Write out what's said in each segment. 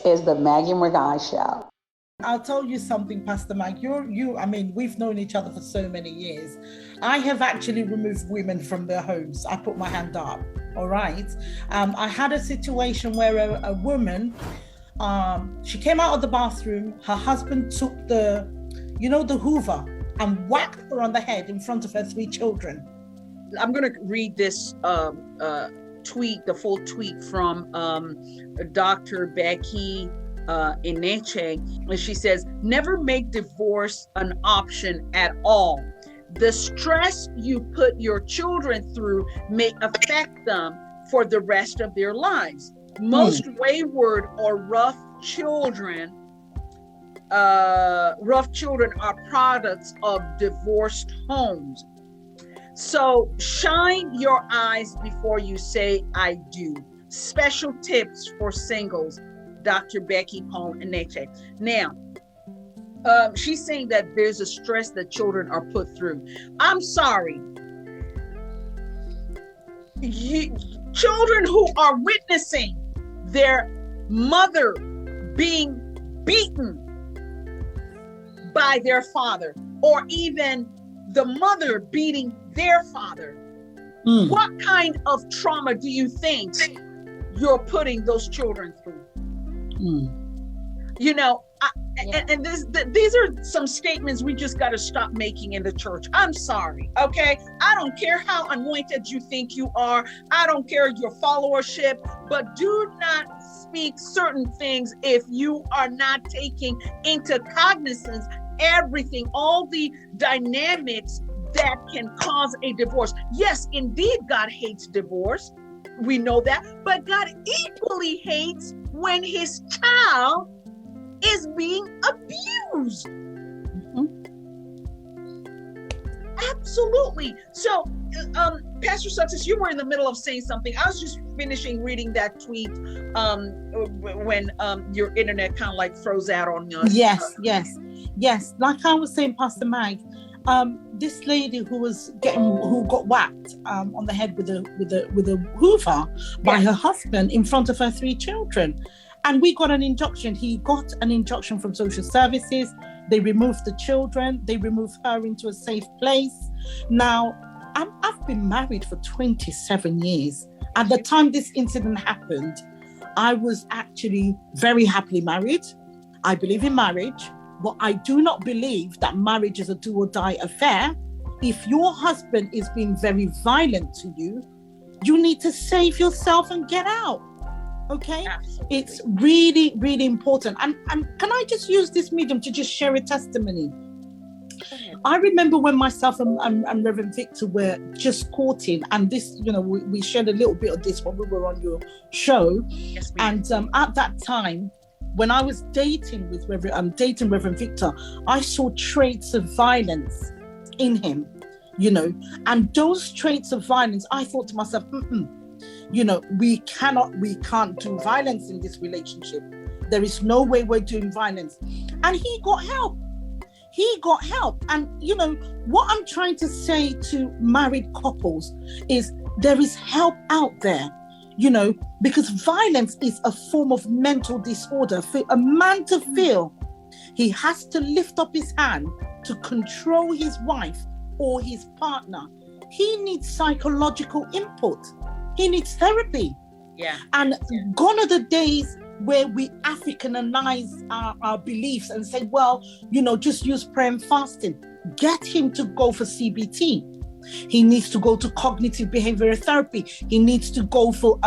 is the Maggie McGuy Show. I'll tell you something, Pastor Mike. I mean, we've known each other for so many years. I have actually removed women from their homes. I put my hand up. All right. I had a situation where a woman, she came out of the bathroom. Her husband took the Hoover and whacked her on the head in front of her 3 children. I'm going to read this tweet, the full tweet from Dr. Becky A.T, and she says, never make divorce an option at all. The stress you put your children through may affect them for the rest of their lives. Most wayward or rough children are products of divorced homes. So shine your eyes before you say I do. Special tips for singles, Dr. Becky A.T. Now, she's saying that there's a stress that children are put through. I'm sorry. Children who are witnessing their mother being beaten by their father, or even the mother beating their father, what kind of trauma do you think you're putting those children through? You know, and these are some statements we just got to stop making in the church. I'm sorry, okay? I don't care how anointed you think you are. I don't care your followership, but do not speak certain things if you are not taking into cognizance everything, all the dynamics that can cause a divorce. Yes, indeed, God hates divorce. We know that, but God equally hates when his child is being abused. Absolutely. So, Pastor Success, you were in the middle of saying something. I was just finishing reading that tweet when your internet kind of like froze out on us. Yes. Like I was saying, Pastor Mike, this lady who got whacked on the head with a Hoover by her husband in front of her 3 children. And we got an injunction. He got an injunction from social services. They removed the children. They removed her into a safe place. Now, I've been married for 27 years. At the time this incident happened, I was actually very happily married. I believe in marriage, but I do not believe that marriage is a do or die affair. If your husband is being very violent to you, you need to save yourself and get out. Okay? Absolutely. It's really, really important. And can I just use this medium to just share a testimony? I remember when myself and Reverend Victor were just courting, and this, we shared a little bit of this when we were on your show. Yes, and at that time, when I was dating Reverend Victor, I saw traits of violence in him, and those traits of violence, I thought to myself, we can't do violence in this relationship. There is no way we're doing violence. And he got help. And, what I'm trying to say to married couples is there is help out there, because violence is a form of mental disorder. For a man to feel he has to lift up his hand to control his wife or his partner, he needs psychological input. He needs therapy. And gone are the days where we Africanize our beliefs and say, well, just use prayer and fasting. Get him to go for CBT. He needs to go to cognitive behavioral therapy. He needs to go for,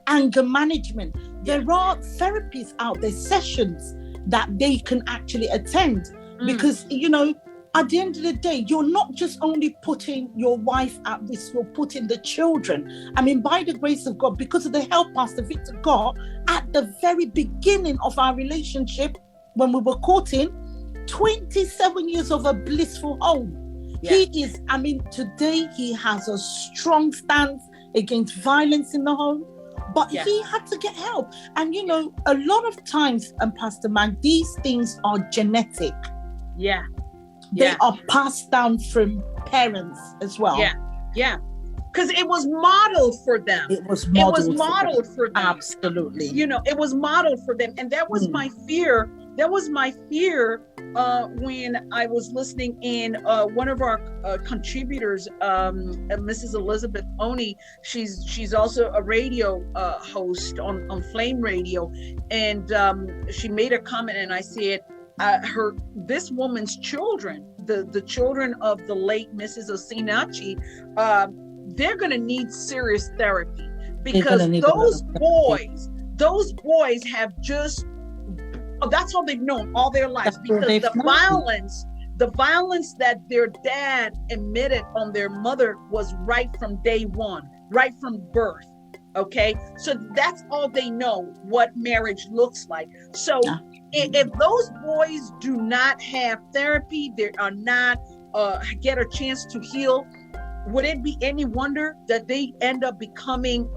anger management. There are therapies out there, sessions that they can actually attend because, at the end of the day, you're not just only putting your wife at risk, you're putting the children. I mean, by the grace of God, because of the help Pastor Victor got at the very beginning of our relationship, when we were courting, 27 years of a blissful home. He is, today he has a strong stance against violence in the home, but he had to get help. And, a lot of times, Pastor Man, these things are genetic. They are passed down from parents as well. because it was modeled for them. It was modeled for them. Absolutely. You know, it was modeled for them. And that was my fear. That was my fear when I was listening in one of our contributors, Mrs. Elizabeth Oni. She's also a radio host on Flame Radio. And she made a comment, and I said, this woman's children, the children of the late Mrs. A.T, they're going to need serious therapy, because those boys have just, that's all they've known all their lives, because the violence that their dad emitted on their mother was right from day one, right from birth. Okay, so that's all they know, what marriage looks like. So if those boys do not have therapy, they are not get a chance to heal, would it be any wonder that they end up becoming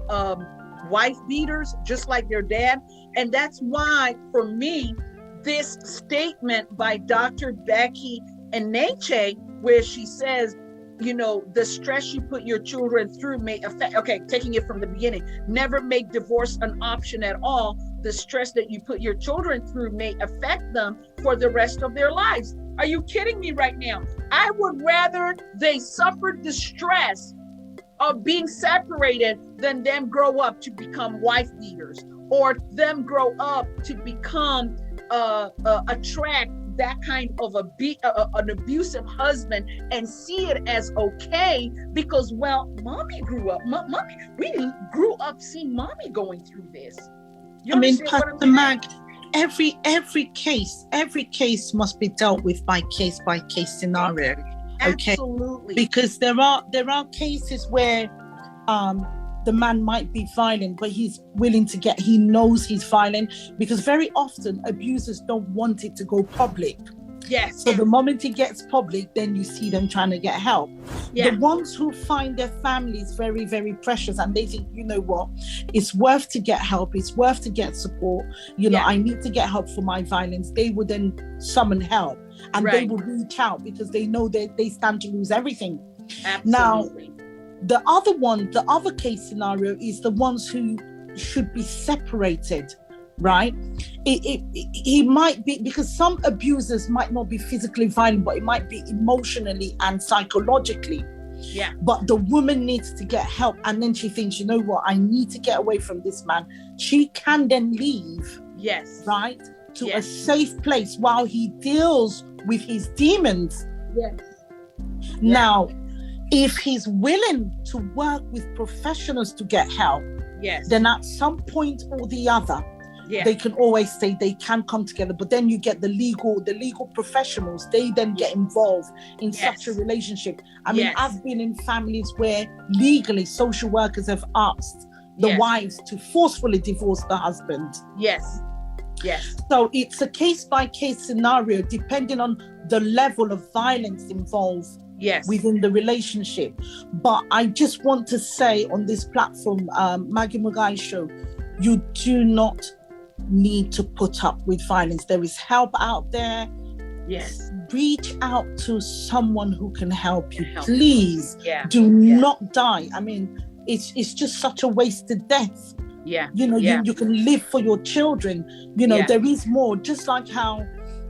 wife beaters just like their dad? And that's why, for me, this statement by Dr. Becky Eneche, where she says, you know, the stress you put your children through may affect, okay, taking it from the beginning, never make divorce an option at all. The stress that you put your children through may affect them for the rest of their lives. Are you kidding me right now? I would rather they suffered the stress of being separated than them grow up to become wife beaters, or them grow up to become attract that kind of an abusive husband and see it as okay because, well, mommy grew up. We grew up seeing mommy going through this. I mean, Pastor Mag, every case must be dealt with by case scenario. Okay? Absolutely. Because there are cases where the man might be violent, but he's willing to he knows he's violent, because very often abusers don't want it to go public. Yes. So the moment it gets public, then you see them trying to get help. Yeah. The ones who find their families very, very precious, and they think, you know what, it's worth to get help, it's worth to get support. You know, I need to get help for my violence. They would then summon help, and they will reach out because they know that they stand to lose everything. Absolutely. Now, the other case scenario is the ones who should be separated, right? He might be, because some abusers might not be physically violent, but it might be emotionally and psychologically. Yeah. But the woman needs to get help, and then she thinks, you know what, I need to get away from this man. She can then leave. Yes. Right? To a safe place while he deals with his demons. Yes. Now, if he's willing to work with professionals to get help, then at some point or the other, they can always say they can come together. But then you get the legal professionals, they then get involved in such a relationship. I mean, I've been in families where legally social workers have asked the wives to forcefully divorce the husband. Yes. So it's a case-by-case scenario depending on the level of violence involved within the relationship. But I just want to say on this platform, Maggie Mugai Show, you do not need to put up with violence. There is help out there. Yes. Reach out to someone who can help you. Please do not die. I mean, it's just such a wasted death. You know, you can live for your children. You know, there is more, just like how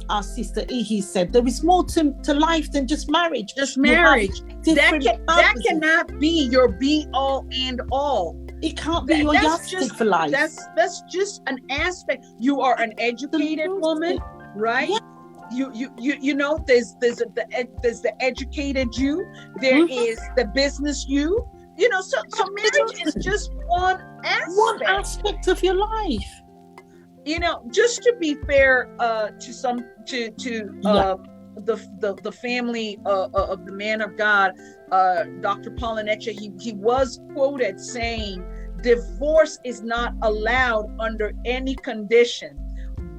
our sister Ihi said, there is more to life than just marriage. That cannot be your be all and all. It can't be your yardstick for life. That's just an aspect. You are an educated woman, right? You know, there's the educated you. There is the business you. You know, so marriage is just one aspect of your life. You know, just to be fair to the family of the man of God, Dr. Paul Eneche, he was quoted saying, divorce is not allowed under any condition,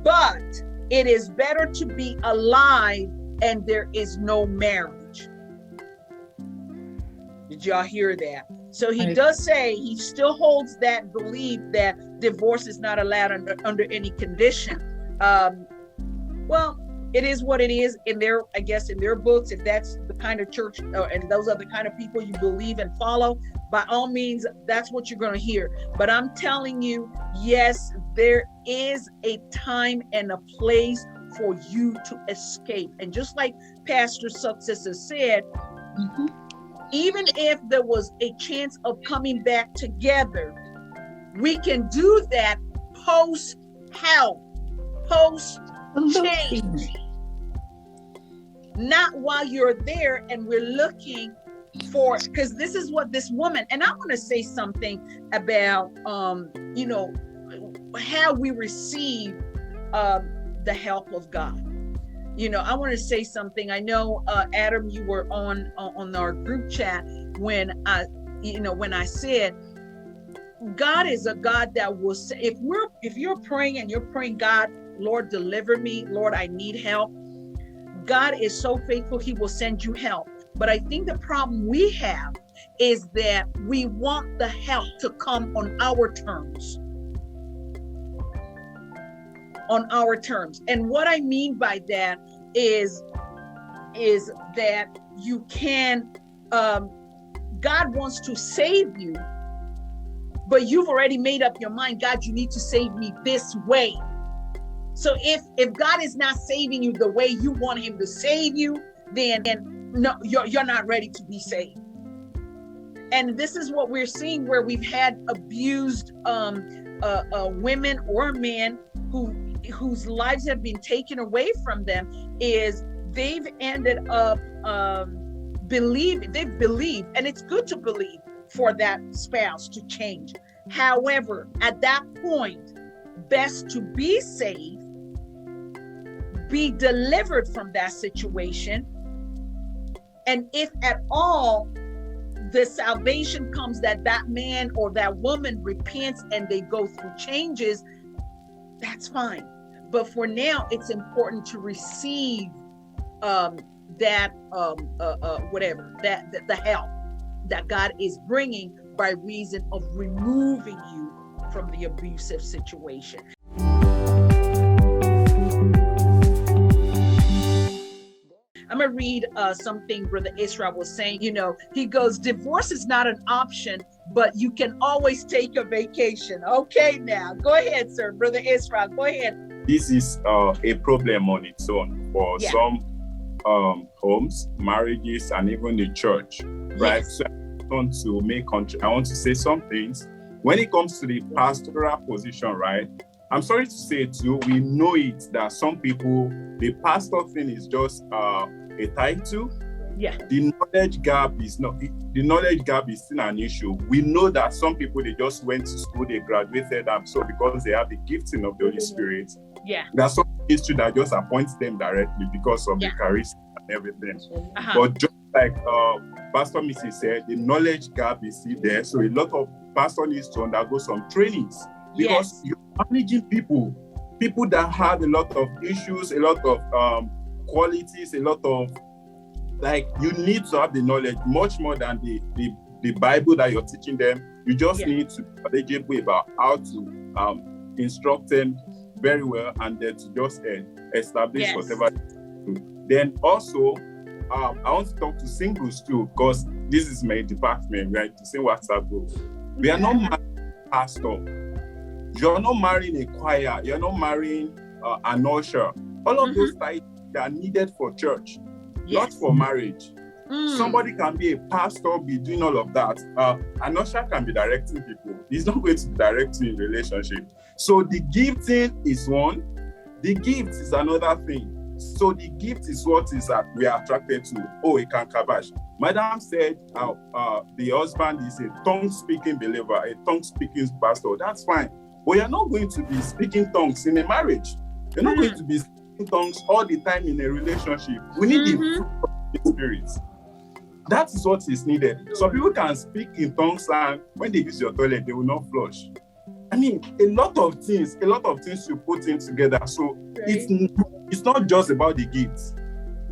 but it is better to be alive and there is no marriage. Did y'all hear that? So he does say he still holds that belief that divorce is not allowed under any condition. Well, it is what it is in their, I guess, in their books. If that's the kind of church and those are the kind of people you believe and follow, by all means, that's what you're going to hear. But I'm telling you, yes, there is a time and a place for you to escape. And just like Pastor Success has said, even if there was a chance of coming back together, we can do that post-help, post-change. Not while you're there and we're looking for, because this is what this woman, and I want to say something about, you know, how we receive the help of God. You know, I want to say something. I know, Adam, you were on our group chat when I said, God is a God that will say, if you're praying and you're praying, God, Lord, deliver me, Lord, I need help. God is so faithful, he will send you help. But I think the problem we have is that we want the help to come on our terms. On our terms. And what I mean by that is that you can, God wants to save you, but you've already made up your mind, God, you need to save me this way. So if God is not saving you the way you want him to save you, then no, you're not ready to be saved. And this is what we're seeing, where we've had abused women or men whose lives have been taken away from them, is they've ended up they've believed, and it's good to believe for that spouse to change. However, at that point, best to be saved, be delivered from that situation. And if at all the salvation comes that man or that woman repents and they go through changes, that's fine. But for now, it's important to receive the help that God is bringing by reason of removing you from the abusive situation. I'm going to read something Brother Israel was saying. You know, he goes, divorce is not an option, but you can always take a vacation. Okay, now, go ahead, sir. Brother Israel, go ahead. This is a problem on its own for some homes, marriages, and even the church, right? Yes. So I want to say some things. When it comes to the pastoral position, right? I'm sorry to say too, we know it that some people, the pastor thing is just a title. Yeah. The knowledge gap is still an issue. We know that some people, they just went to school, they graduated, and so because they have the gifting of the Holy Spirit, there's some history that just appoints them directly because of the charisma and everything. But just like Pastor Missy said, the knowledge gap is still there. So a lot of pastors need to undergo some trainings, because you're managing people that have a lot of issues, a lot of qualities, a lot of, like, you need to have the knowledge much more than the Bible that you're teaching them. You just need to be knowledgeable about how to instruct them very well, and then to just establish whatever. Then also, I want to talk to singles too, because this is my department, right? To say WhatsApp group. We are not marrying a pastor. You're not marrying a choir. You're not marrying an usher. All of those titles are needed for church, not for marriage. Somebody can be a pastor, be doing all of that. An usher can be directing people. He's not going to be directing in relationship. So the gifting is one. The gift is another thing. So the gift is what is that we are attracted to. Oh, it can kabash. Madam said the husband is a tongue-speaking believer, a tongue-speaking pastor. That's fine. But you're not going to be speaking tongues in a marriage. You're not going to be speaking tongues all the time in a relationship. We need the fruit of the Spirit. That is what is needed. Some people can speak in tongues, and when they use your toilet, they will not flush. I mean, a lot of things you put in together. So it's not just about the gifts.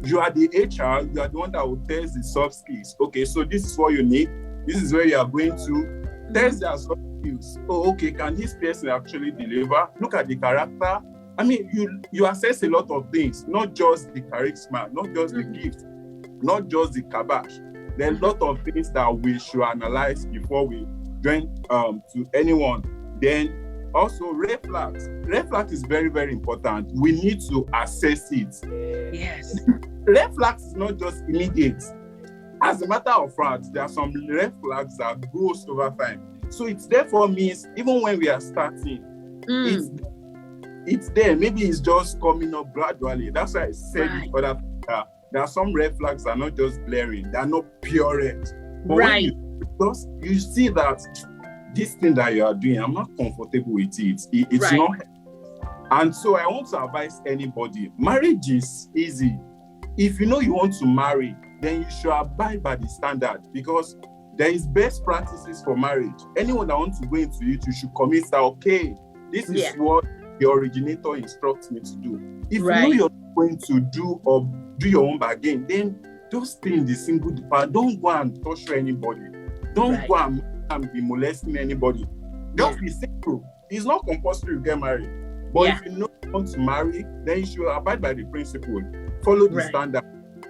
You are the HR, you are the one that will test the soft skills. Okay, so this is what you need. This is where you are going to test their soft skills. Oh, okay, can this person actually deliver? Look at the character. I mean, you assess a lot of things, not just the charisma, not just the gift, not just the kabash. There are a lot of things that we should analyze before we join to anyone. Then also red flags. Red flags is very, very important. We need to assess it. Yes. Red flags is not just immediate. As a matter of fact, there are some red flags that grows over time. So it therefore means even when we are starting, it's there. Maybe it's just coming up gradually. That's why I said there are some red flags that are not just glaring. They are not pure red. But when you see that this thing that you are doing, I'm not comfortable with it. It's not. And so I want to advise anybody, marriage is easy. If you know you want to marry, then you should abide by the standard, because there is best practices for marriage. Anyone that wants to go into it, you should commit that, okay, this is what the originator instructs me to do. If you know you're going to do or do your own bargain, then just stay in the single part. Don't go and torture anybody. Don't go and be molesting anybody. Just be single. It's not compulsory to get married. But if you know you want to marry, then you should abide by the principle. Follow the standard.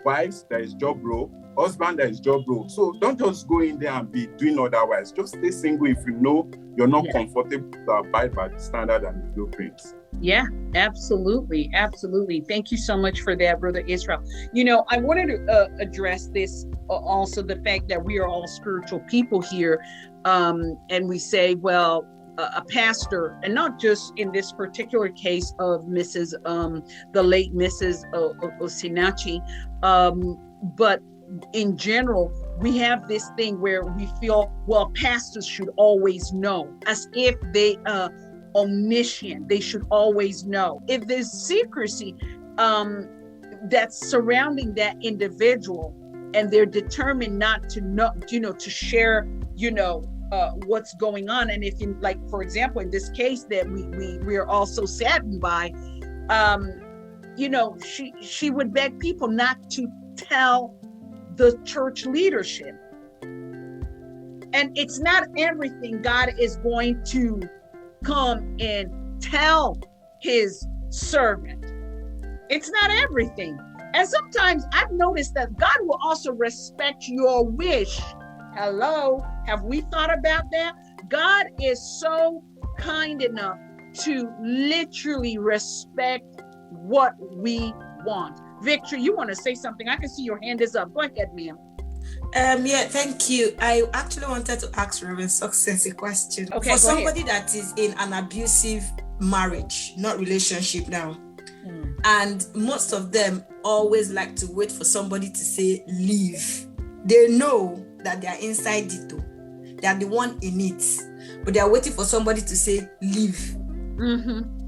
Wives, there is job role. Husband, there is job role. So don't just go in there and be doing otherwise. Just stay single if you know you're not comfortable to abide by the standard and the blueprints. Yeah, absolutely. Absolutely. Thank you so much for that, Brother Israel. You know, I wanted to address this also, the fact that we are all spiritual people here. And we say, well, a pastor, and not just in this particular case of Mrs. The late Mrs. Osinachi, but in general, we have this thing where we feel, well, pastors should always know, as if they omniscient, they should always know. If there's secrecy that's surrounding that individual, and they're determined not to know, to share, what's going on. And if you, like, for example, in this case that we are also saddened by, she would beg people not to tell the church leadership. And it's not everything God is going to come and tell his servant. It's not everything. And sometimes I've noticed that God will also respect your wish. Hello, have we thought about that? God is so kind enough to literally respect what we want. Victor, you want to say something? I can see your hand is up. Go ahead, ma'am. Thank you. I actually wanted to ask Reverend Success a question. Okay, for somebody that is in an abusive marriage, not relationship now, and most of them always like to wait for somebody to say leave. They know that they are inside it too. They are the one in it, but they are waiting for somebody to say leave.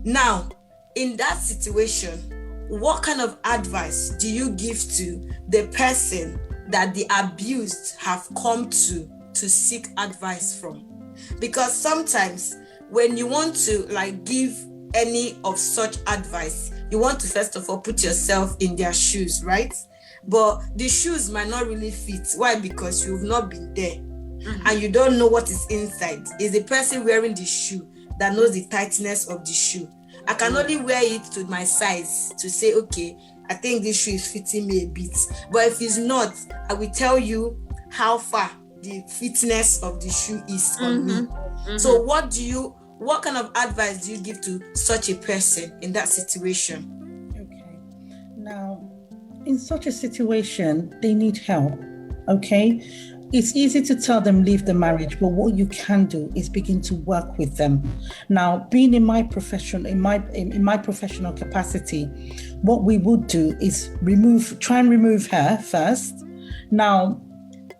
Now, in that situation, what kind of advice do you give to the person that the abused have come to seek advice from? Because sometimes when you want to give any of such advice, you want to first of all put yourself in their shoes, right? But the shoes might not really fit. Why? Because you've not been there and you don't know what is inside. It's the person wearing the shoe that knows the tightness of the shoe. I can only wear it to my size to say, okay, I think this shoe is fitting me a bit. But if it's not, I will tell you how far the fitness of the shoe is on me. So what kind of advice do you give to such a person in that situation? Okay. Now, in such a situation, they need help. Okay. It's easy to tell them leave the marriage, but what you can do is begin to work with them. Now, being in my profession, in my professional capacity, what we would do is try and remove her first. Now,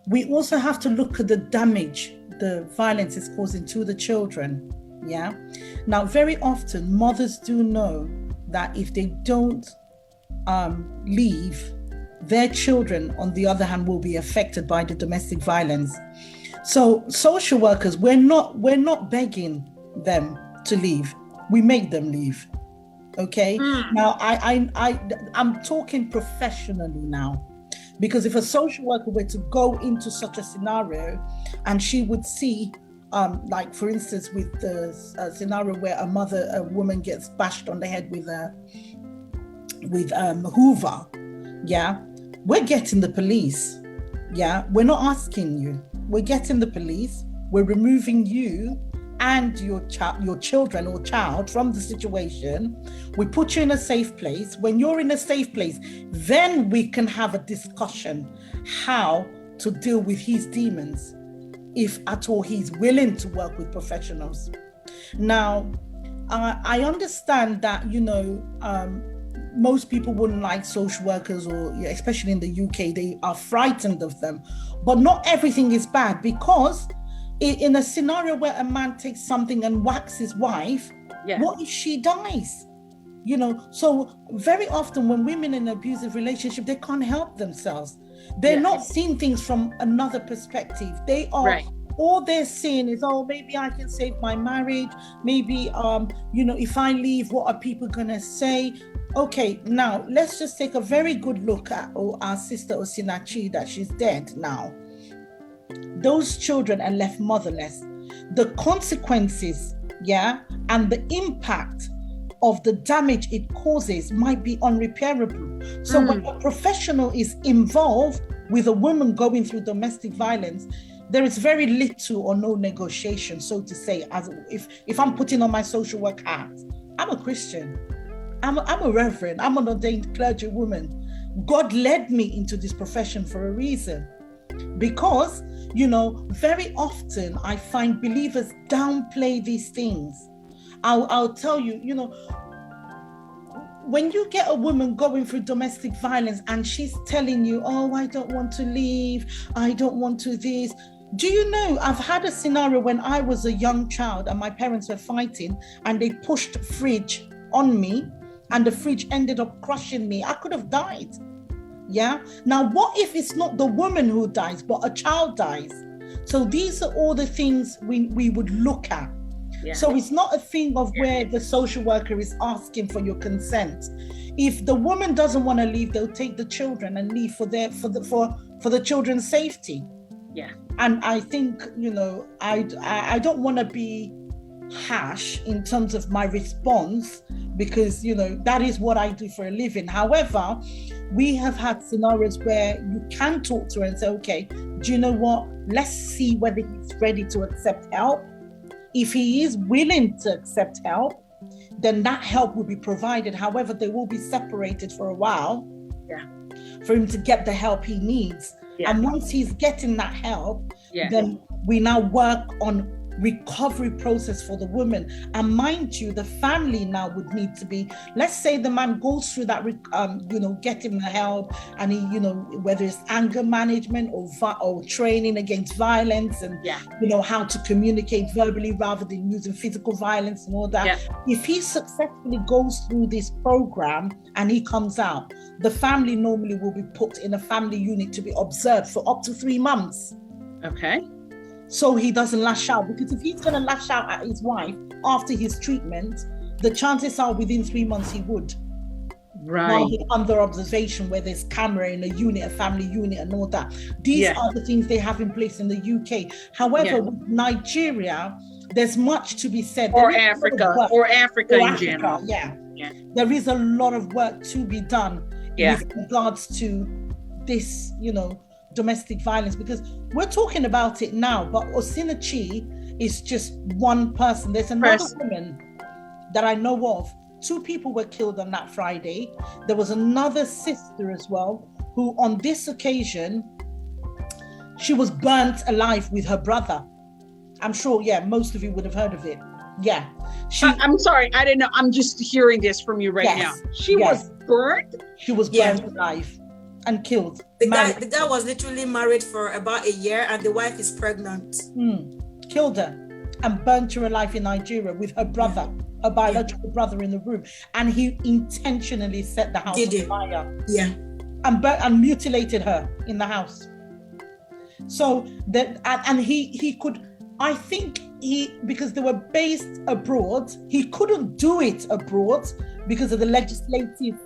we also have to look at the damage the violence is causing to the children. Yeah. Now, very often mothers do know that if they don't leave, their children, on the other hand, will be affected by the domestic violence. So social workers, we're not begging them to leave. We make them leave. Okay. Now, I'm talking professionally now, because if a social worker were to go into such a scenario and she would see, like for instance, with the scenario where a woman gets bashed on the head with Hoover, yeah, we're getting the police. Yeah, we're not asking you. We're getting the police. We're removing you and your children or child from the situation. We put you in a safe place. When you're in a safe place, then we can have a discussion how to deal with his demons, if at all he's willing to work with professionals. Now, I understand that, most people wouldn't like social workers, or especially in the UK, they are frightened of them. But not everything is bad, because in a scenario where a man takes something and whacks his wife, what if she dies? So very often when women in an abusive relationship, they can't help themselves. They're not seeing things from another perspective. They are, all they're seeing is, maybe I can save my marriage. Maybe, if I leave, what are people gonna say? Okay, now let's just take a very good look at our sister Osinachi, that she's dead now. Those children are left motherless. The consequences, and the impact of the damage it causes might be unrepairable. So when a professional is involved with a woman going through domestic violence, there is very little or no negotiation, so to say. As if I'm putting on my social work hat, I'm a Christian, I'm a reverend, I'm an ordained clergy woman. God led me into this profession for a reason, because very often I find believers downplay these things. I'll tell you, when you get a woman going through domestic violence and she's telling you, I don't want to leave, I don't want to this. Do you know, I've had a scenario when I was a young child and my parents were fighting and they pushed fridge on me and the fridge ended up crushing me. I could have died. Yeah. Now, what if it's not the woman who dies, but a child dies? So these are all the things we would look at. Yeah. So it's not a thing of where the social worker is asking for your consent. If the woman doesn't want to leave, they'll take the children and leave for the children's safety. Yeah. And I think, I don't want to be harsh in terms of my response, because that is what I do for a living. However, we have had scenarios where you can talk to her and say, okay, do you know what? Let's see whether he's ready to accept help. If he is willing to accept help, then that help will be provided. However, they will be separated for a while for him to get the help he needs. Yeah. And once he's getting that help, then we now work on recovery process for the woman. And mind you, the family now would need to be, let's say the man goes through that, getting the help, and he, whether it's anger management or training against violence, and how to communicate verbally rather than using physical violence and all that. Yeah. If he successfully goes through this program and he comes out, the family normally will be put in a family unit to be observed for up to 3 months. Okay. So he doesn't lash out, because if he's going to lash out at his wife after his treatment, the chances are within 3 months he would. Right. While he's under observation, where there's camera in a unit, a family unit, and all that. These are the things they have in place in the UK. However, with Nigeria, there's much to be said. Or Africa in general. Yeah. There is a lot of work to be done with regards to this, domestic violence, because we're talking about it now, but Osinachi is just one person. There's another woman that I know of. 2 people were killed on that Friday. There was another sister as well, who on this occasion, she was burnt alive with her brother. I'm sure, most of you would have heard of it. Yeah. I'm sorry, I didn't know. I'm just hearing this from you right now. She was burnt? She was burnt alive and killed. The guy was literally married for about a year, and the wife is pregnant. Killed her and burnt her alive in Nigeria with her brother, her biological brother, in the room. And he intentionally set the house on fire. Yeah. And mutilated her in the house. So that, and he could, I think because they were based abroad, he couldn't do it abroad because of the legislative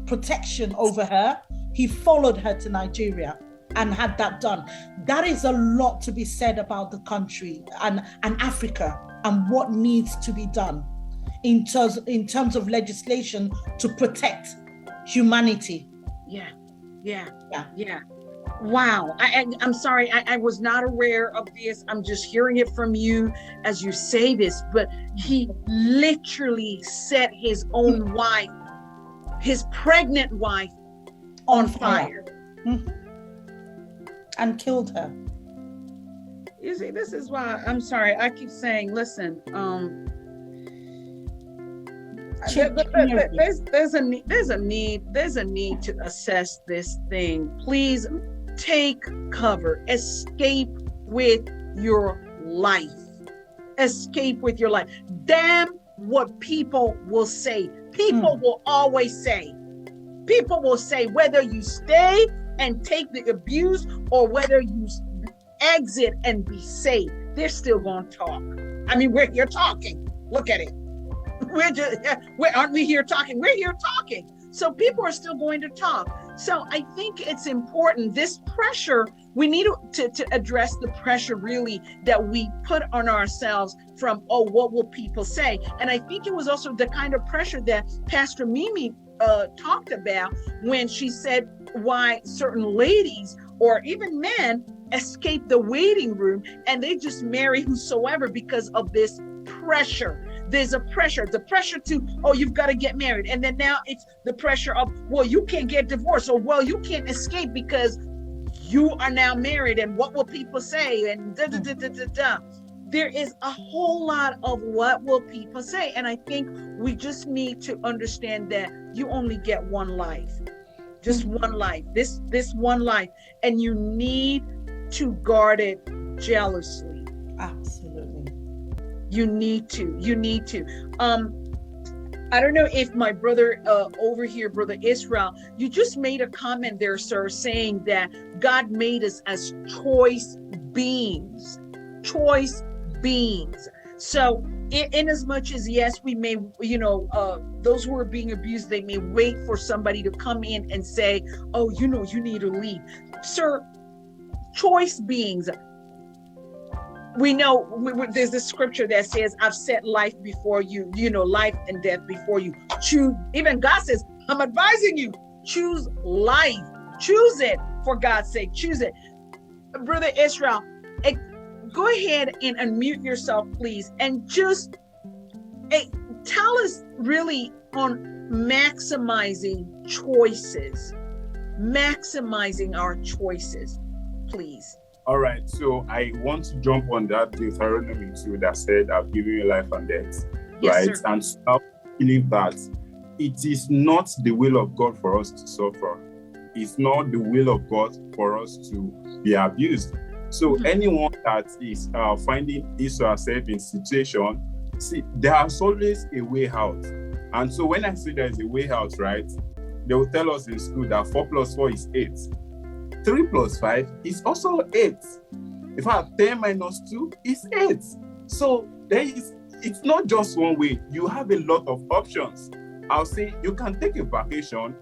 protection over her. He followed her to Nigeria and had that done. That is a lot to be said about the country and Africa, and what needs to be done in terms of legislation to protect humanity. Yeah. Wow. I'm sorry. I was not aware of this. I'm just hearing it from you as you say this, but he literally set his own wife, his pregnant wife, on fire. Mm-hmm. And killed her. You see, this is why I'm sorry. I keep saying, listen, there's a need to assess this thing. Please take cover. Escape with your life. Escape with your life. Damn what people will say. People will always say. People will say whether you stay and take the abuse or whether you exit and be safe. They're still going to talk. I mean, we're here talking. Look at it. Aren't we here talking? We're here talking. So people are still going to talk. So I think it's important, this pressure, we need to address the pressure really that we put on ourselves from, oh, what will people say? And I think it was also the kind of pressure that Pastor Mimi talked about when she said why certain ladies or even men escape the waiting room and they just marry whosoever because of this pressure. There's the pressure to, oh, you've got to get married. And then now it's the pressure of, well, you can't get divorced, or well, you can't escape because you are now married and what will people say? And da, da, da, da, da, da. There is a whole lot of what will people say. And I think we just need to understand that you only get one life, just one life, this one life, and you need to guard it jealously. Absolutely. You need to. I don't know if my brother over here, Brother Israel, you just made a comment there, sir, saying that God made us as choice beings. So in as much as, yes, we may, those who are being abused, they may wait for somebody to come in and say, oh, you need to leave. Sir, choice beings. We know there's a scripture that says, I've set life before you, life and death before you. Choose. Even God says, I'm advising you, choose life. Choose it for God's sake. Choose it. Brother Israel, go ahead and unmute yourself, please. And just tell us really on maximizing our choices, please. All right, so I want to jump on that Deuteronomy 2 that said, I've given you life and death, yes, right? Sir. And so I believe that it is not the will of God for us to suffer. It's not the will of God for us to be abused. So anyone that is finding his or herself in situation, see, there's always a way out. And so when I say there's a way out, right, they will tell us in school that 4 + 4 is 8. 3 + 5 is also 8. In fact, 10 - 2 is 8. So it's not just one way. You have a lot of options. I'll say you can take a vacation.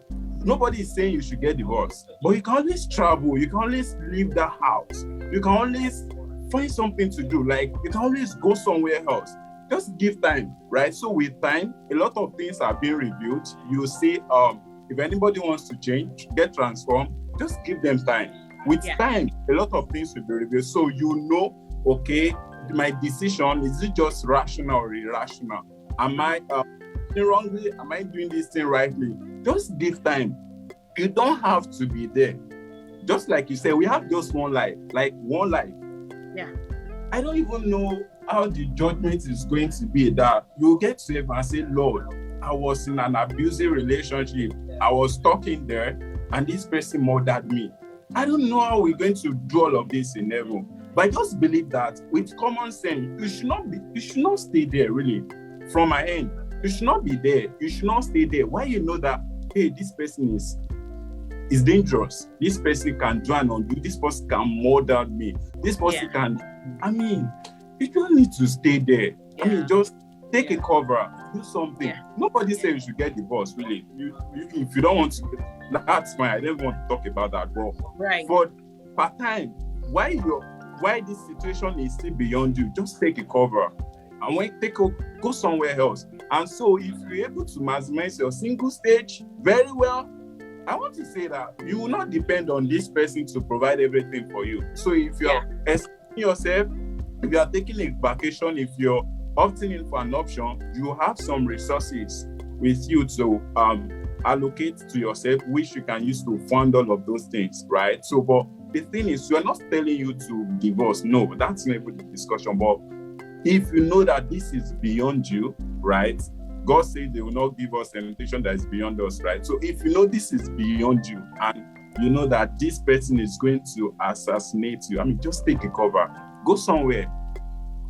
Nobody is saying you should get divorced, but you can always travel. You can always leave the house. You can always find something to do. Like you can always go somewhere else. Just give time, right? So with time, a lot of things are being revealed. You see, if anybody wants to change, get transformed, just give them time. With time, a lot of things will be revealed. So okay, my decision, is it just rational or irrational? Am I doing wrongly? Am I doing this thing rightly? Just give time. You don't have to be there. Just like you said, we have just one life, like one life. Yeah. I don't even know how the judgment is going to be that you'll get to heaven and say, Lord, I was in an abusive relationship. I was talking there, and this person murdered me. I don't know how we're going to do all of this in heaven. But I just believe that with common sense, you should not stay there really. From my end, you should not be there. You should not stay there. Why you know that, hey, this person is dangerous. This person can do and undo. This person can murder me. This person can, you don't need to stay there. Yeah. Just take a cover, do something. Yeah. Nobody says you should get divorced, really. If you don't want to, that's fine. I don't want to talk about that, bro. Right. But part time, why this situation is still beyond you, just take a cover. And when go somewhere else. And so if you're able to maximize your single stage very well, I want to say that you will not depend on this person to provide everything for you. So if you're expressing yourself, if you are taking a vacation, if you're opting in for an option, you have some resources with you to allocate to yourself, which you can use to fund all of those things, right? So, but the thing is, we're not telling you to divorce. No, that's not even the discussion. But if you know that this is beyond you, right? God says they will not give us temptation that is beyond us, right? So if you know this is beyond you and you know that this person is going to assassinate you, I mean, just take a cover. Go somewhere.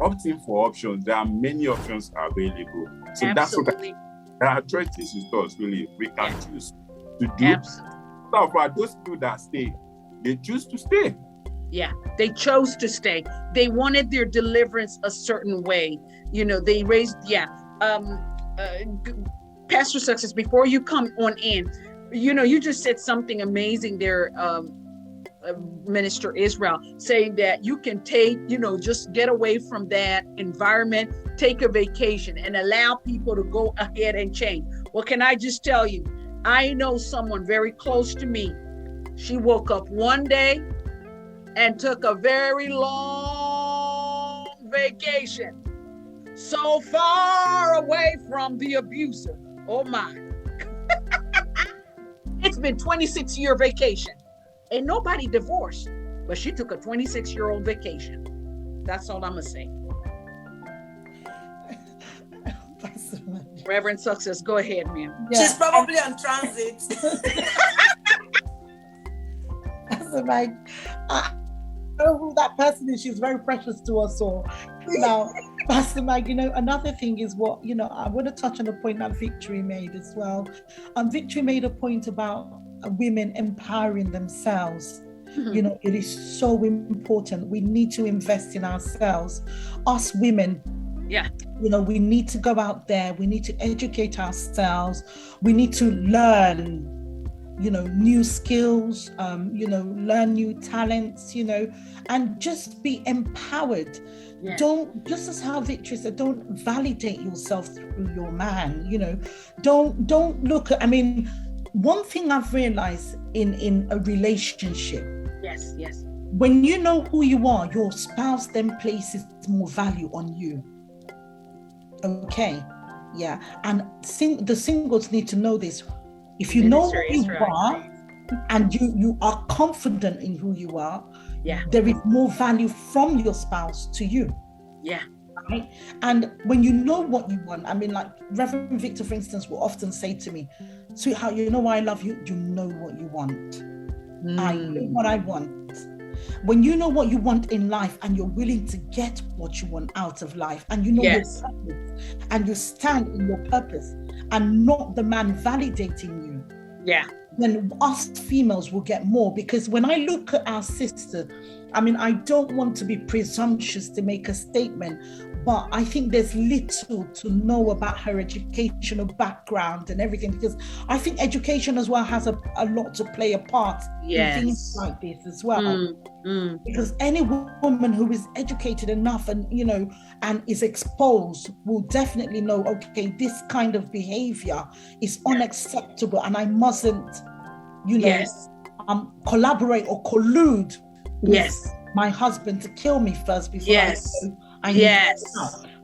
Opt in for options. There are many options available. So Absolutely. There are choices with us, really. We can choose to do. Absolutely. So for those people that stay, they choose to stay. Yeah, they chose to stay. They wanted their deliverance a certain way. You know, they raised, Pastor Success, before you come on in, you know, you just said something amazing there, Minister Israel, saying that you can take, you know, just get away from that environment, take a vacation and allow people to go ahead and change. Well, can I just tell you, I know someone very close to me. She woke up one day and took a very long vacation, so far away from the abuser. Oh my. It's been 26-year vacation. Ain't nobody divorced, but she took a 26-year-old vacation. That's all I'm gonna say. Reverend Success, go ahead, ma'am. Yeah. She's probably on transit. Like, I know who that person is. She's very precious to us all. Now, Pastor Mike, you know, another thing is what, you know, I want to touch on the point that Victory made as well. Victory made a point about women empowering themselves. Mm-hmm. You know, it is so important. We need to invest in ourselves. Us women, you know, we need to go out there. We need to educate ourselves. We need to learn, you know, new skills, you know, learn new talents, you know, and just be empowered. Yeah. Don't, just as how Victory said, don't validate yourself through your man, you know, don't look at, I mean, one thing I've realized in a relationship, yes, when you know who you are, your spouse then places more value on you. Okay, yeah, and the singles need to know this. If you know who you are and you are confident in who you are, there is more value from your spouse to you. Yeah. Right? And when you know what you want, I mean, like Reverend Victor, for instance, will often say to me, sweetheart, you know why I love you? You know what you want. I know what I want. When you know what you want in life and you're willing to get what you want out of life and you know your purpose and you stand in your purpose and not the man validating you, then us females will get more. Because when I look at our sister, I mean, I don't want to be presumptuous to make a statement, but I think there's little to know about her educational background and everything, because I think education as well has a lot to play a part in things like this as well. Because any woman who is educated enough and, you know, and is exposed will definitely know, okay, this kind of behavior is unacceptable and I mustn't, you know, collaborate or collude with my husband to kill me first before I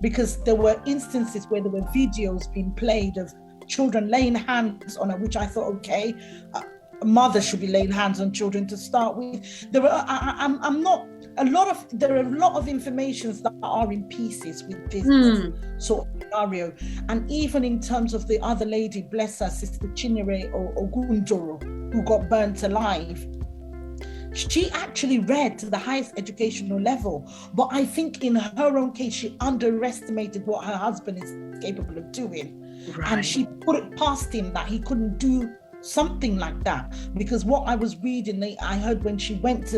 because there were instances where there were videos being played of children laying hands on her, which I thought, okay, a mother should be laying hands on children to start with. There were, there are a lot of informations that are in pieces with this sort of scenario. And even in terms of the other lady, bless her, Sister Chinyere Ogundoro, who got burnt alive, she actually read to the highest educational level, but I think in her own case, she underestimated what her husband is capable of doing. And she put it past him that he couldn't do something like that, because what I was reading, I heard when she went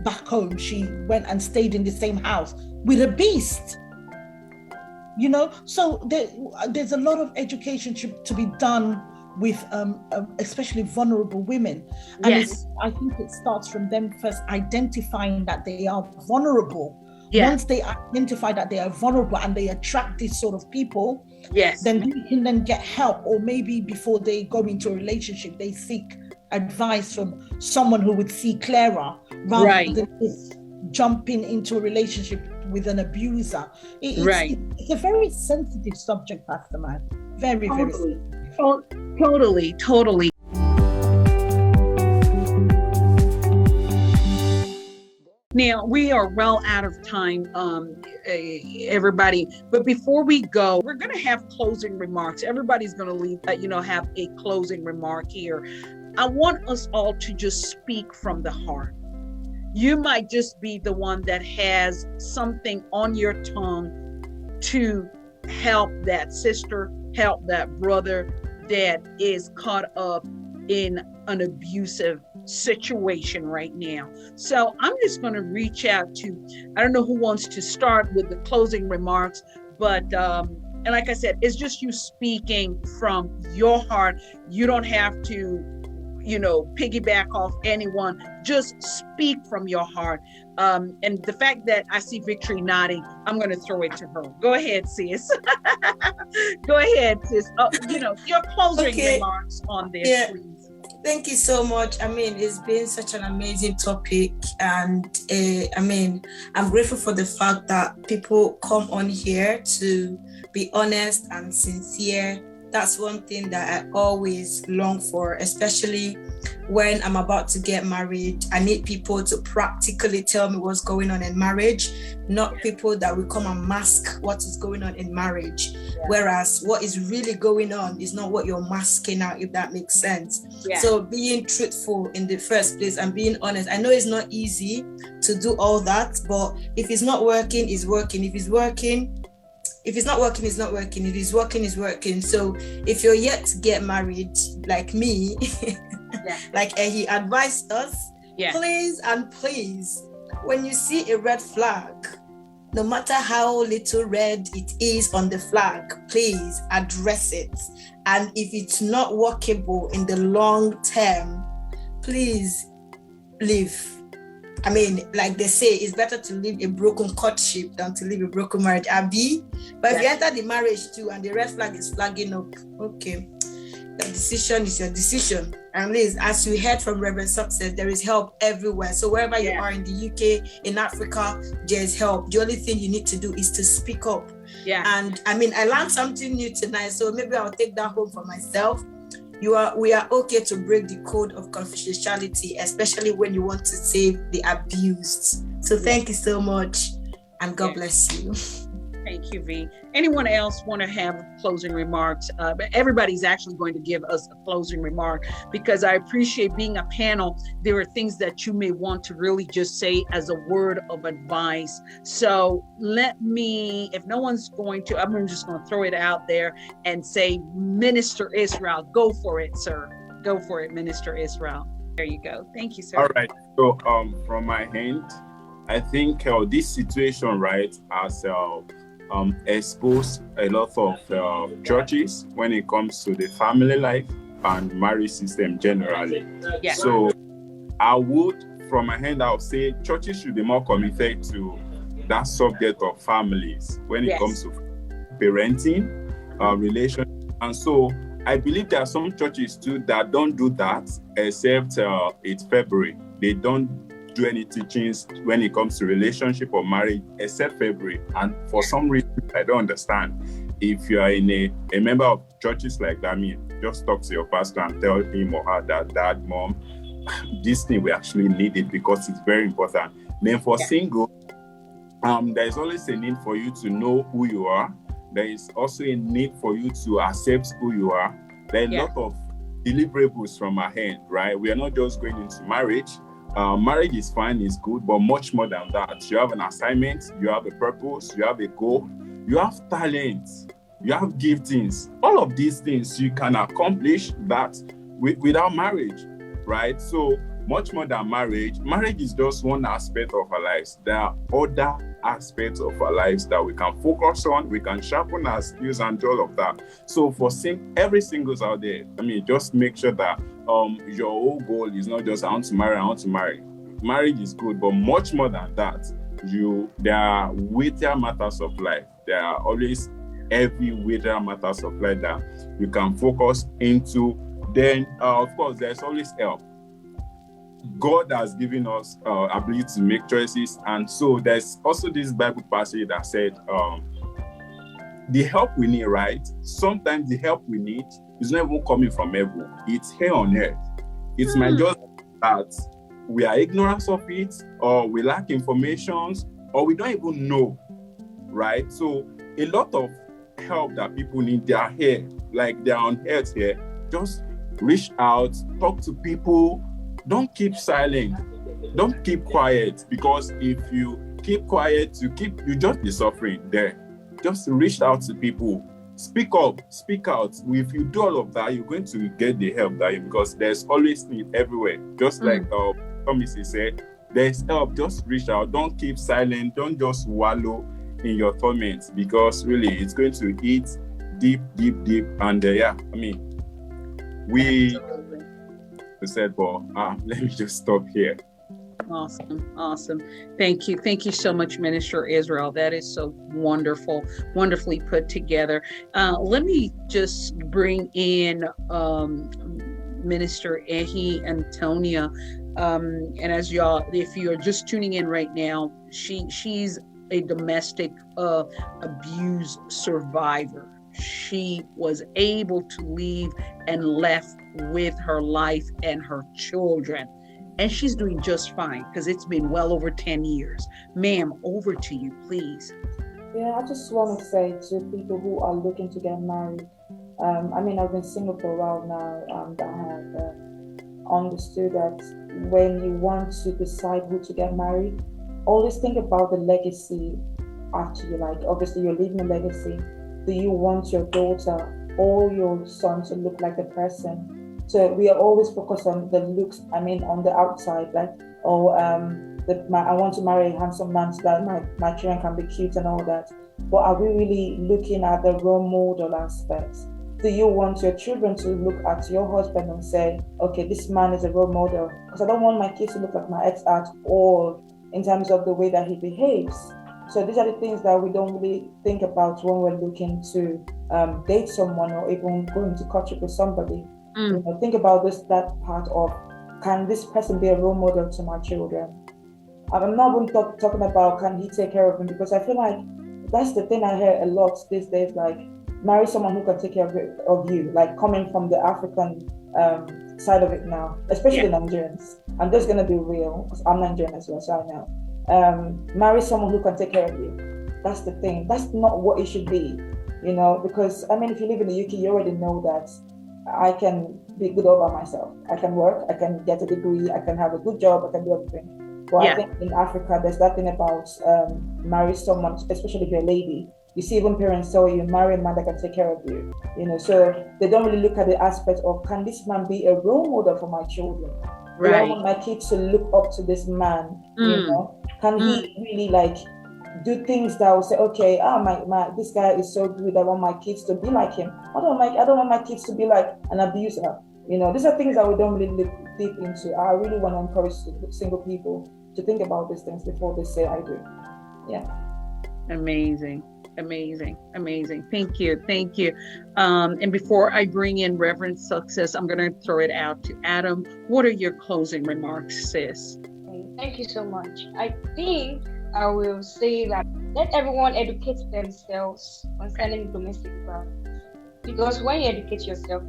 back home, she went and stayed in the same house with a beast, you know. So there's a lot of education to be done with especially vulnerable women, and I think it starts from them first identifying that they are vulnerable. Once they identify that they are vulnerable and they attract these sort of people, then they can then get help, or maybe before they go into a relationship they seek advice from someone who would see clearer rather than this jumping into a relationship with an abuser. It's a very sensitive subject, Pastor Mag. Very, very sensitive. Totally. Now, we are well out of time, everybody. But before we go, we're going to have closing remarks. Everybody's going to leave, have a closing remark here. I want us all to just speak from the heart. You might just be the one that has something on your tongue to help that sister, help that brother that is caught up in an abusive situation right now. So I'm just going to reach out to, I don't know who wants to start with the closing remarks, but and like I said, it's just you speaking from your heart. You don't have to piggyback off anyone. Just speak from your heart. And the fact that I see Victory nodding, I'm going to throw it to her. Go ahead, sis. Go ahead, sis. Your closing remarks on this, please. Thank you so much. It's been such an amazing topic, and I'm grateful for the fact that people come on here to be honest and sincere. That's one thing that I always long for, especially when I'm about to get married. I need people to practically tell me what's going on in marriage, not people that will come and mask what is going on in marriage. Whereas what is really going on is not what you're masking out, if that makes sense. So being truthful in the first place and being honest. I know it's not easy to do all that, but if it's not working, it's working. If it's not working, it's not working. If it's working, it's working. So if you're yet to get married, like me, like he advised us, please, when you see a red flag, no matter how little red it is on the flag, please address it. And if it's not workable in the long term, please leave. Like they say, it's better to leave a broken courtship than to leave a broken marriage. But if you enter the marriage too and the red flag is flagging up, okay, the decision is your decision. And as we heard from Reverend Success, there is help everywhere. So wherever you are in the UK, in Africa, there's help. The only thing you need to do is to speak up. And I learned something new tonight, so maybe I'll take that home for myself. We are okay to break the code of confidentiality, especially when you want to save the abused. So thank you so much, and God bless you. Thank you, V. Anyone else want to have closing remarks? Everybody's actually going to give us a closing remark, because I appreciate being a panel. There are things that you may want to really just say as a word of advice. So if no one's going to, I'm just going to throw it out there and say, Minister Israel, go for it, sir. Go for it, Minister Israel. There you go. Thank you, sir. All right. So from my end, I think this situation, right, has exposed a lot of churches when it comes to the family life and marriage system generally. So I would, from my hand, I would say churches should be more committed to that subject of families when it comes to parenting, relationship. And so I believe there are some churches too that don't do that, except it's February. They don't do any teachings when it comes to relationship or marriage except February. And for some reason, I don't understand. If you are in a member of churches like that, just talk to your pastor and tell him or her that, Dad, Mom, this thing we actually need it because it's very important. Then for single, there is always a need for you to know who you are. There is also a need for you to accept who you are. There are a lot of deliverables from our hand, right? We are not just going into marriage. Marriage is fine, it's good, but much more than that. You have an assignment, you have a purpose, you have a goal, you have talents, you have giftings. All of these things you can accomplish that without marriage, right? So much more than marriage. Marriage is just one aspect of our lives. There are other aspects of our lives that we can focus on, we can sharpen our skills and all of that. So for every singles out there, just make sure that your whole goal is not just I want to marry. Marriage is good, but much more than that. There are weightier matters of life. There are always heavy weightier matters of life that you can focus into then of course there's always help. God has given us ability to make choices, and so there's also this Bible passage that said the help we need, right? Sometimes the help we need is not even coming from heaven. It's here on earth. It might just that we are ignorant of it, or we lack information, or we don't even know, right? So a lot of help that people need, they are here, like they're on earth here. Just reach out, talk to people. Don't keep silent. Don't keep quiet, because if you keep quiet, you just be suffering there. Just reach out to people. Speak up, speak out. If you do all of that, you're going to get the help that you, because there's always need everywhere. Just like Thomas said, there's help. Just reach out. Don't keep silent. Don't just wallow in your torment, because really it's going to eat deep. And we said, well, let me just stop here. Awesome. Thank you so much, Minister Israel. That is so wonderfully put together. Let me just bring in Minister Ehi Antonia. And as y'all, if you're just tuning in right now, she's a domestic abuse survivor. She was able to leave and left with her life and her children. And she's doing just fine, because it's been well over 10 years. Ma'am, over to you, please. Yeah, I just want to say to people who are looking to get married, I've been single for a while now, and I have understood that when you want to decide who to get married, always think about the legacy after you. Like, obviously you're leaving a legacy. Do you want your daughter or your son to look like the person? So we are always focused on the looks, on the outside, like, I want to marry a handsome man so that my children can be cute and all that. But are we really looking at the role model aspect? Do you want your children to look at your husband and say, okay, this man is a role model? Because I don't want my kids to look like my ex at all in terms of the way that he behaves. So these are the things that we don't really think about when we're looking to date someone or even going to courtship with somebody. Think about that part of, can this person be a role model to my children? I'm not even talking about can he take care of them, because I feel like that's the thing I hear a lot these days, like, marry someone who can take care of you, like coming from the African side of it now, especially Nigerians. I'm just going to be real, because I'm Nigerian as well, so I know. Marry someone who can take care of you. That's the thing. That's not what it should be, because, if you live in the UK, you already know that I can be good all by myself. I can work, I can get a degree, I can have a good job, I can do everything. But I think in Africa, there's that thing about marry someone, especially if you're a lady. You see even parents tell you, marry a man that can take care of you. So they don't really look at the aspect of, can this man be a role model for my children? Do I want my kids to look up to this man? Can he really do things that will say, okay, this guy is so good, I want my kids to be like him. I don't want my kids to be like an abuser. These are things that we don't really look deep into. I really want to encourage single people to think about these things before they say I do. Yeah. Amazing. Thank you. And before I bring in Reverend Success, I'm going to throw it out to Adam. What are your closing remarks, sis? Thank you so much. I think I will say that let everyone educate themselves concerning domestic violence. Because when you educate yourself,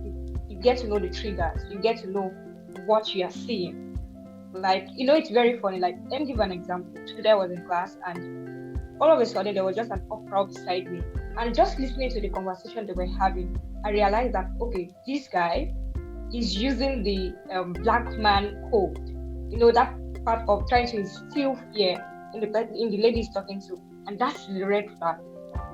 you get to know the triggers, you get to know what you are seeing. It's very funny. Let me give an example. Today I was in class, and all of a sudden there was just an okra beside me. And just listening to the conversation they were having, I realized that, okay, this guy is using the black man code. That part of trying to instill fear in the lady he's talking to, and that's the red flag.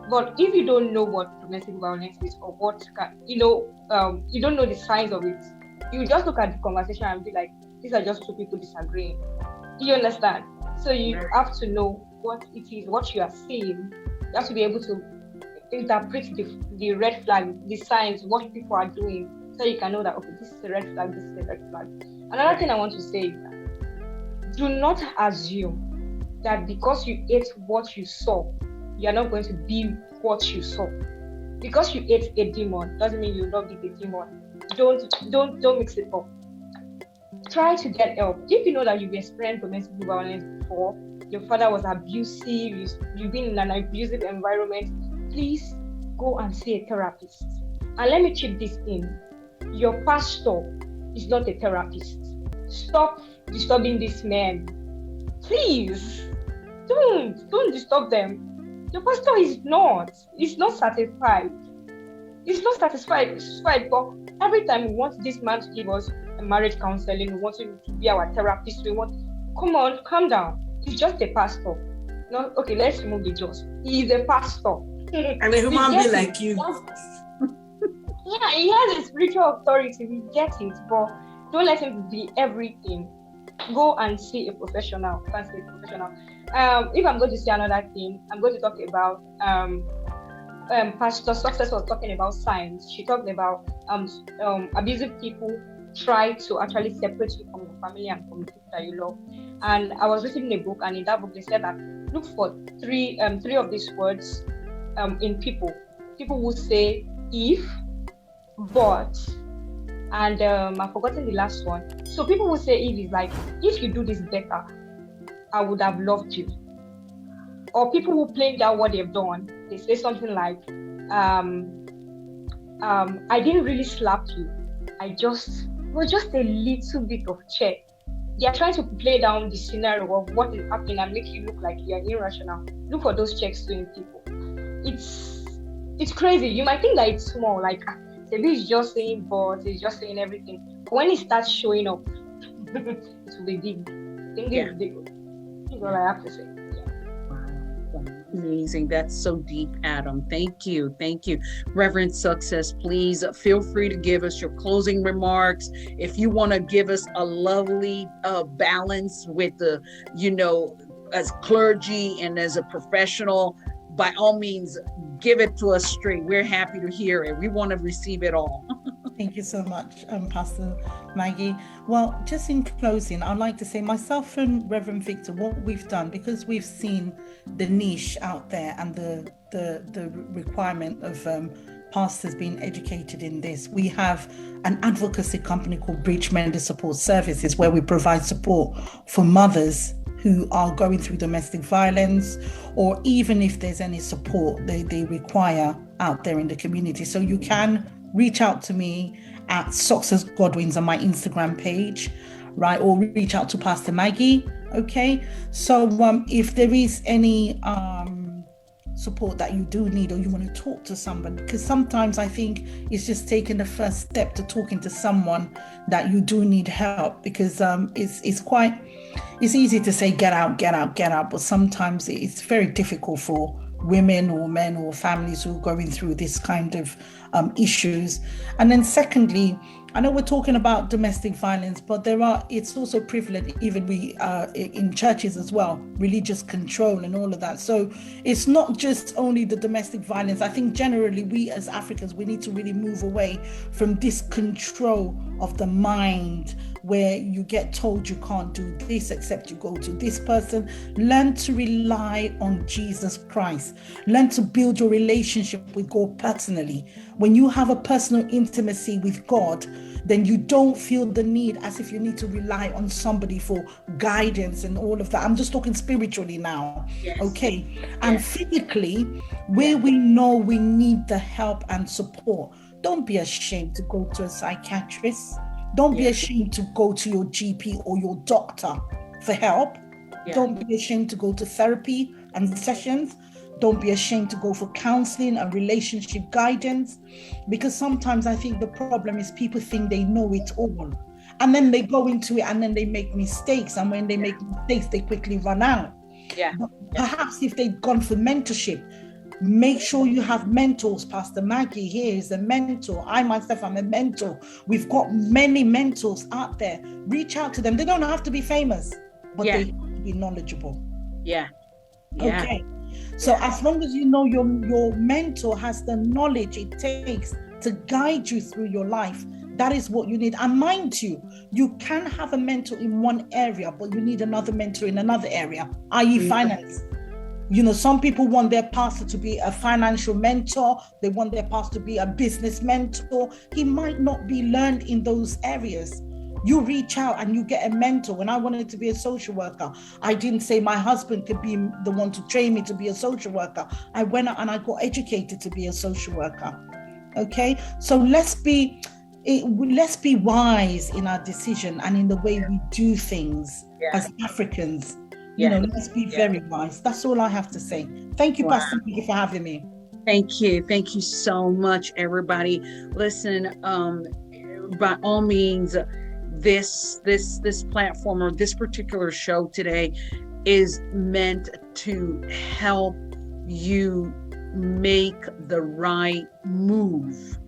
But if you don't know what domestic violence is, or what you don't know the signs of it, you just look at the conversation and be like, these are just two people disagreeing. Do you understand? So you have to know what it is, what you are seeing. You have to be able to interpret the red flag, the signs, what people are doing, so you can know that, okay, this is a red flag, this is a red flag. Another thing I want to say is that do not assume that because you ate what you saw, you're not going to be what you saw. Because you ate a demon doesn't mean you love the demon. Don't mix it up. Try to get help. If you know that you've experienced domestic violence before, your father was abusive, you've been in an abusive environment, please go and see a therapist. And let me chip this in. Your pastor is not a therapist. Stop disturbing these men. Please. Don't disturb them. Your pastor is not satisfied. He's not satisfied, but every time we want this man to give us a marriage counseling, we want him to be our therapist, come on, calm down. He's just a pastor. No, okay, let's remove the just. He's a pastor. And a human being like you. Yeah, he has a spiritual authority, we get it, but don't let him be everything. Go and see a professional. If I'm going to say another thing, I'm going to talk about Pastor Success was talking about signs. She talked about abusive people try to actually separate you from your family and from the people that you love. And I was reading a book, and in that book they said that look for three of these words in people. People will say if, but, and I've forgotten the last one. So people will say if is like, if you do this better, I would have loved you. Or people who play down what they've done, they say something like, I didn't really slap you. It was just a little bit of check. They are trying to play down the scenario of what is happening and make you look like you are irrational. Look for those checks too in people. It's crazy. You might think that it's small, like maybe it's just saying but, it's just saying everything. But when it starts showing up, it will be big. I think it's big. That's all I have to say. Amazing. That's so deep, Adam. Thank you. Reverend Success, please feel free to give us your closing remarks. If you want to give us a lovely balance with the, as clergy and as a professional, by all means, give it to us straight. We're happy to hear it. We want to receive it all. Thank you so much, Pastor Maggie. Well, just in closing, I'd like to say myself and Reverend Victor, what we've done, because we've seen the niche out there and the requirement of pastors being educated in this, we have an advocacy company called Breach Mender Support Services, where we provide support for mothers who are going through domestic violence, or even if there's any support they require out there in the community. So you can reach out to me at Success Godwins on my Instagram page, right? Or reach out to Pastor Maggie, okay? So if there is any support that you do need, or you want to talk to someone, because sometimes I think it's just taking the first step to talking to someone that you do need help, because it's easy to say get out, but sometimes it's very difficult for women or men or families who are going through this kind of issues. And then secondly, I know we're talking about domestic violence, but it's also prevalent even in churches as well, religious control and all of that. So it's not just only the domestic violence. I think generally we as Africans, we need to really move away from this control of the mind, where you get told you can't do this except you go to this person. Learn to rely on Jesus Christ. Learn to build your relationship with God personally. When you have a personal intimacy with God, then you don't feel the need as if you need to rely on somebody for guidance and all of that. I'm just talking spiritually now, okay? And physically, where we know we need the help and support, don't be ashamed to go to a psychiatrist. Don't be ashamed to go to your GP or your doctor for help. Don't be ashamed to go to therapy and sessions. Don't be ashamed to go for counseling and relationship guidance, because sometimes I think the problem is people think they know it all, and then they go into it and then they make mistakes, and when they make mistakes they quickly run out. Perhaps if they've gone for mentorship, make sure you have mentors. Pastor Maggie here is a mentor. I myself am a mentor. We've got many mentors out there. Reach out to them. They don't have to be famous, but they have to be knowledgeable. Okay. So as long as you know your mentor has the knowledge it takes to guide you through your life, that is what you need. And mind you can have a mentor in one area, but you need another mentor in another area, i.e. finance. You know, some people want their pastor to be a financial mentor. They want their pastor to be a business mentor. He might not be learned in those areas. You reach out and you get a mentor. When I wanted to be a social worker, I didn't say my husband could be the one to train me to be a social worker. I went out and I got educated to be a social worker. Okay, so let's be wise in our decision and in the way we do things as Africans. You know, let's be very wise. That's all I have to say. Thank you, Pastor Maggie, for having me. Thank you. Thank you so much, everybody. Listen, by all means, this platform or this particular show today is meant to help you make the right move,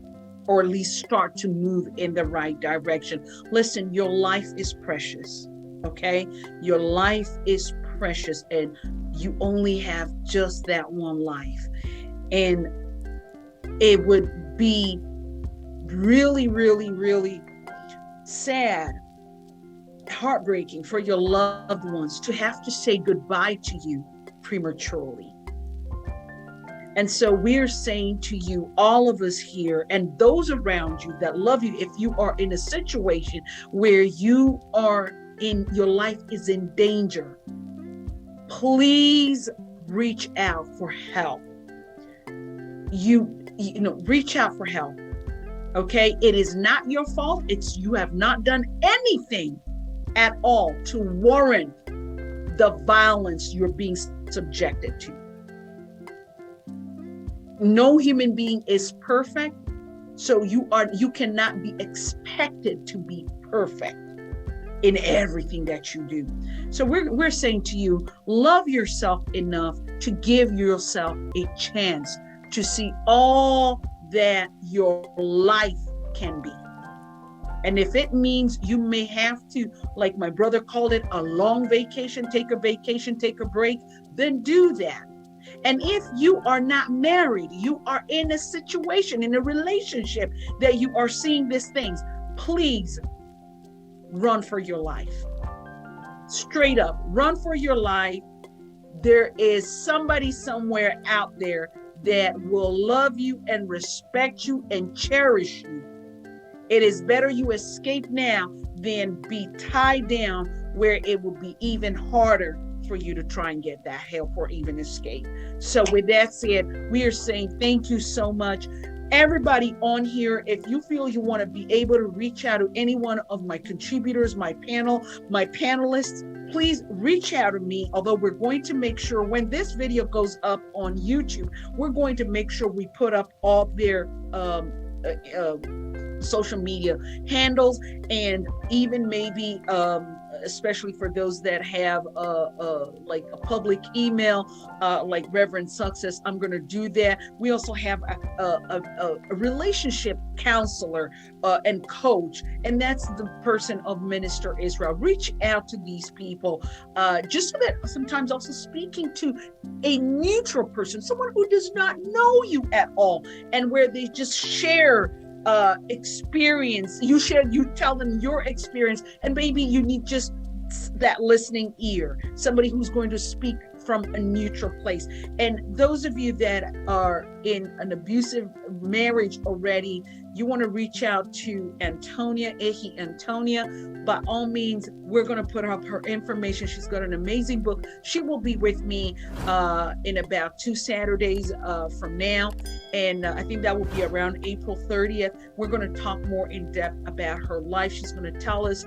or at least start to move in the right direction. Listen, your life is precious. Okay, your life is precious, and you only have just that one life. And it would be really, really, really sad, heartbreaking for your loved ones to have to say goodbye to you prematurely. And so we're saying to you, all of us here and those around you that love you, if you are in a situation where you are in your life is in danger, please reach out for help. You know, reach out for help. Okay, it is not your fault. It's you have not done anything at all to warrant the violence you're being subjected to. No human being is perfect, so you cannot be expected to be perfect in everything that you do. So we're saying to you, love yourself enough to give yourself a chance to see all that your life can be. And if it means you may have to, like my brother called it, a long vacation, take a break, then do that. And if you are not married, you are in a situation, in a relationship that you are seeing these things, please run for your life. Straight up, run for your life. There is somebody somewhere out there that will love you and respect you and cherish you. It is better you escape now than be tied down where it will be even harder for you to try and get that help or even escape. So with that said, we are saying thank you so much. Everybody on here, if you feel you want to be able to reach out to any one of my contributors, my panel, my panelists, please reach out to me. Although we're going to make sure when this video goes up on YouTube, we're going to make sure we put up all their social media handles, and even maybe especially for those that have like a public email, like Reverend Success, I'm going to do that. We also have a relationship counselor and coach, and that's the person of Minister Israel. Reach out to these people, just so that sometimes also speaking to a neutral person, someone who does not know you at all, and where they just share experience. You tell them your experience, and maybe you need just that listening ear, somebody who's going to speak from a neutral place. And those of you that are in an abusive marriage already, you want to reach out to Antonia. By all means, we're going to put up her information. She's got an amazing book. She will be with me in about 2 Saturdays from now. And I think that will be around April 30th. We're going to talk more in depth about her life. She's going to tell us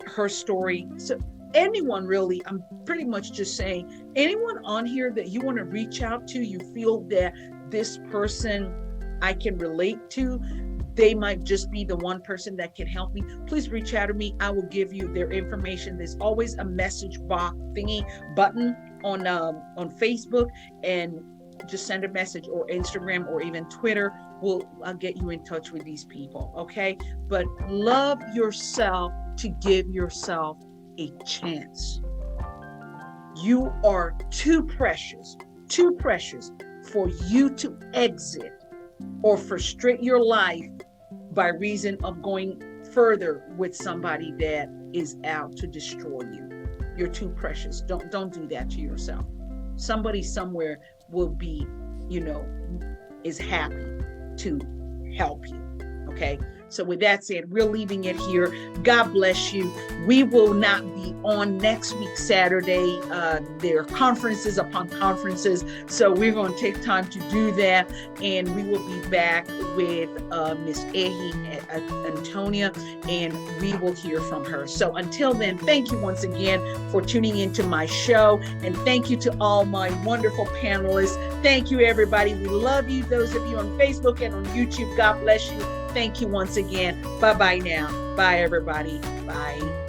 her story. So anyone really, I'm pretty much just saying, anyone on here that you want to reach out to, you feel that this person I can relate to, they might just be the one person that can help me, please reach out to me. I will give you their information. There's always a message box button on Facebook, and just send a message, or Instagram, or even Twitter. I'll get you in touch with these people. Okay. But love yourself to give yourself a chance. You are too precious for you to exit or frustrate your life by reason of going further with somebody that is out to destroy you. You're too precious. Don't do that to yourself. somebody somewhere will be, is happy to help you. Okay. So with that said, we're leaving it here. God bless you. We will not be on next week, Saturday. There are conferences upon conferences. So we're going to take time to do that. And we will be back with Miss Ehi Antonia, and we will hear from her. So until then, thank you once again for tuning into my show. And thank you to all my wonderful panelists. Thank you, everybody. We love you. Those of you on Facebook and on YouTube, God bless you. Thank you once again. Bye-bye now. Bye, everybody. Bye.